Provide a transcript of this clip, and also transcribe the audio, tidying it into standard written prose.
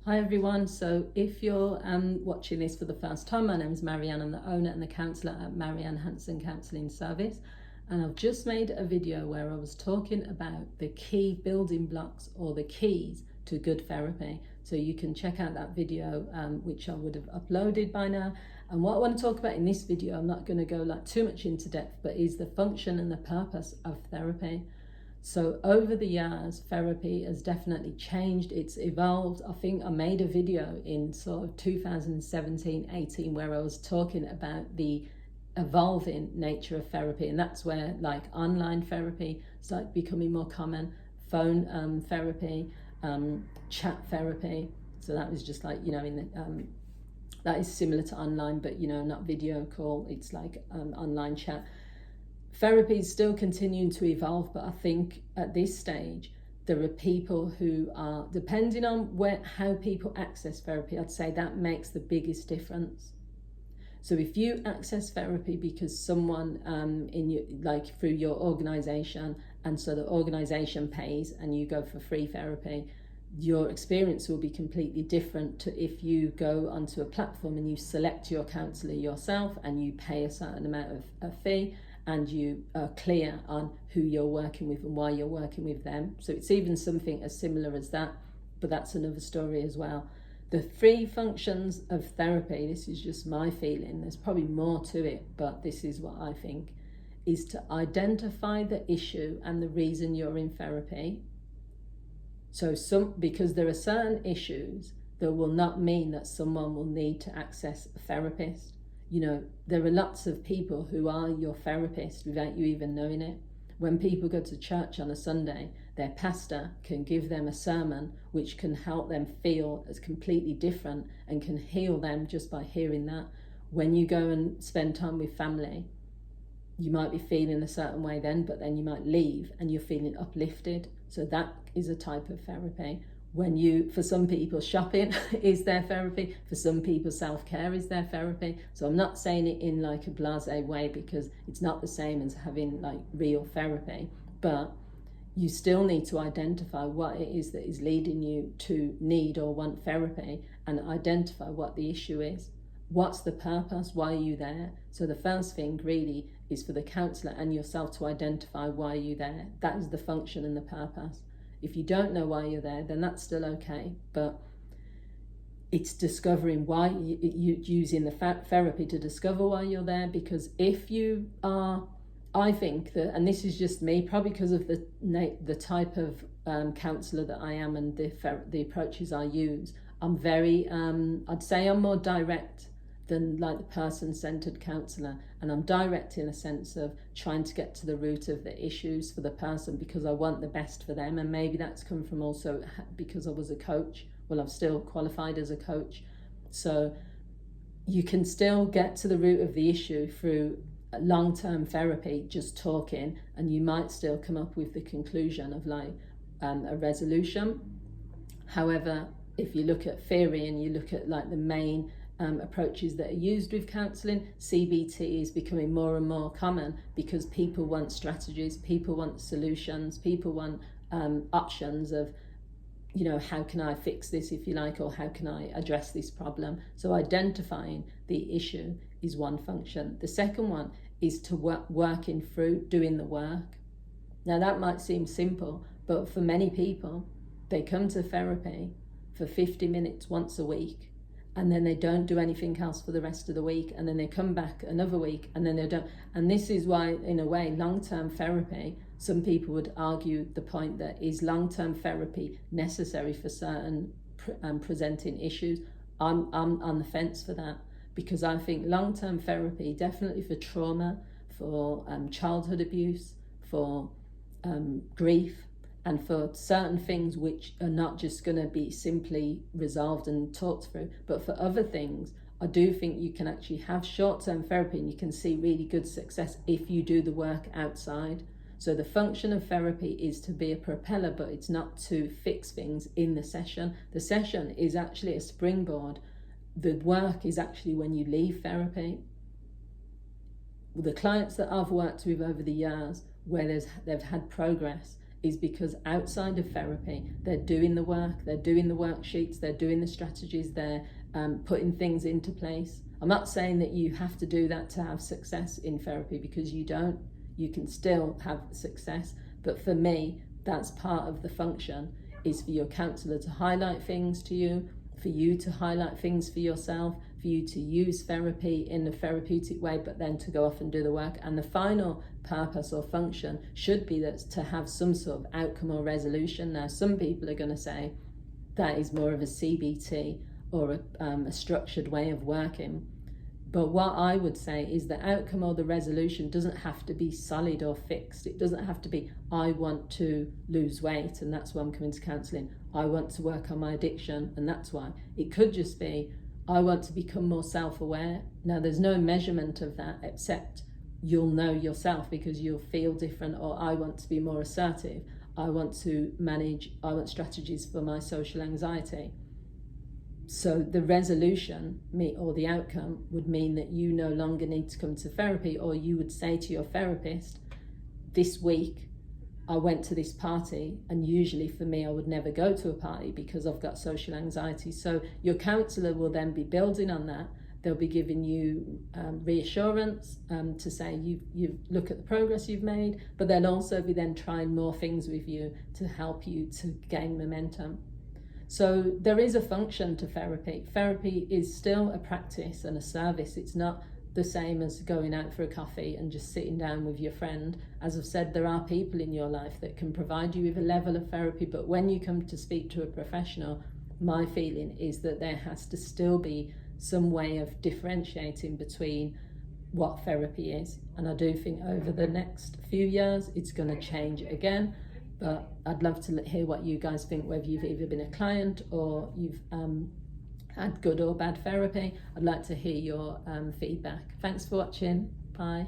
Hi everyone, so if you're watching this for the first time, my name is Marianne. I'm the owner and the counsellor at Marianne Hanson Counselling Service, and I've just made a video where I was talking about the key building blocks or the keys to good therapy. So you can check out that video which I would have uploaded by now. And what I want to talk about in this video, I'm not going to go too much into depth, but is the function and the purpose of therapy. So over the years, therapy has definitely changed, it's evolved. I think I made a video in sort of 2017-18 where I was talking about the evolving nature of therapy, and that's where online therapy started becoming more common, phone therapy, chat therapy. So that was just that is similar to online, but not video call, it's online chat. Therapy is still continuing to evolve, but I think at this stage there are people who are, depending on how people access therapy, I'd say that makes the biggest difference. So if you access therapy because someone through your organisation, and so the organisation pays and you go for free therapy, your experience will be completely different to if you go onto a platform and you select your counsellor yourself and you pay a certain amount of a fee, and you are clear on who you're working with and why you're working with them. So it's even something as similar as that, but that's another story as well. The three functions of therapy, this is just my feeling, there's probably more to it, but this is what I think, is to identify the issue and the reason you're in therapy. So because there are certain issues that will not mean that someone will need to access a therapist. There are lots of people who are your therapist without you even knowing it. When people go to church on a Sunday, their pastor can give them a sermon which can help them feel as completely different and can heal them just by hearing that. When you go and spend time with family, you might be feeling a certain way then, but then you might leave and you're feeling uplifted. So that is a type of therapy. For some people, shopping is their therapy. For some people, self-care is their therapy. So I'm not saying it in a blasé way, because it's not the same as having real therapy, but you still need to identify what it is that is leading you to need or want therapy, and identify what the issue is. What's the purpose? Why are you there? So the first thing really is for the counsellor and yourself to identify why you're there. That is the function and the purpose. If you don't know why you're there, then that's still okay, but it's discovering why you're using the therapy to discover why you're there. Because if you are, I think that, and this is just me, probably because of the type of counsellor that I am and the approaches I use, I'm very, I'd say I'm more direct than the person-centered counsellor. And I'm direct in a sense of trying to get to the root of the issues for the person, because I want the best for them. And maybe that's come from also because I was a coach. Well, I'm still qualified as a coach. So you can still get to the root of the issue through long-term therapy, just talking, and you might still come up with the conclusion of a resolution. However, if you look at theory and you look at the main approaches that are used with counselling, CBT is becoming more and more common because people want strategies, people want solutions, people want options of, how can I fix this, if you like, or how can I address this problem. So identifying the issue is one function. The second one is to working through doing the work. Now that might seem simple, but for many people, they come to therapy for 50 minutes once a week, and then they don't do anything else for the rest of the week, and then they come back another week, and then they don't. And this is why, in a way, long-term therapy, some people would argue the point that is long-term therapy necessary for certain presenting issues. I'm on the fence for that, because I think long-term therapy, definitely for trauma, for childhood abuse, for grief, and for certain things which are not just going to be simply resolved and talked through, but for other things, I do think you can actually have short-term therapy and you can see really good success if you do the work outside. So the function of therapy is to be a propeller, but it's not to fix things in the session. The session is actually a springboard. The work is actually when you leave therapy. The clients that I've worked with over the years, where they've had progress, is because outside of therapy, they're doing the work, they're doing the worksheets, they're doing the strategies, they're putting things into place. I'm not saying that you have to do that to have success in therapy, because you don't. You can still have success. But for me, that's part of the function, is for your counsellor to highlight things to you, for you to highlight things for yourself, for you to use therapy in a therapeutic way, but then to go off and do the work. And the final purpose or function should be that to have some sort of outcome or resolution. Now, some people are going to say that is more of a CBT or a structured way of working. But what I would say is the outcome or the resolution doesn't have to be solid or fixed. It doesn't have to be, I want to lose weight and that's why I'm coming to counselling. I want to work on my addiction and that's why. It could just be, I want to become more self-aware. Now, there's no measurement of that except you'll know yourself because you'll feel different. Or I want to be more assertive. I want strategies for my social anxiety. So the resolution or the outcome would mean that you no longer need to come to therapy, or you would say to your therapist, this week I went to this party, and usually for me I would never go to a party because I've got social anxiety. So your counsellor will then be building on that. They'll be giving you reassurance to say you look at the progress you've made, but they'll also be then trying more things with you to help you to gain momentum. So there is a function to therapy. Therapy is still a practice and a service. It's not the same as going out for a coffee and just sitting down with your friend. As I've said, there are people in your life that can provide you with a level of therapy, but when you come to speak to a professional, my feeling is that there has to still be some way of differentiating between what therapy is. And I do think over the next few years, it's going to change again. But I'd love to hear what you guys think, whether you've either been a client or you've had good or bad therapy. I'd like to hear your feedback. Thanks for watching. Bye.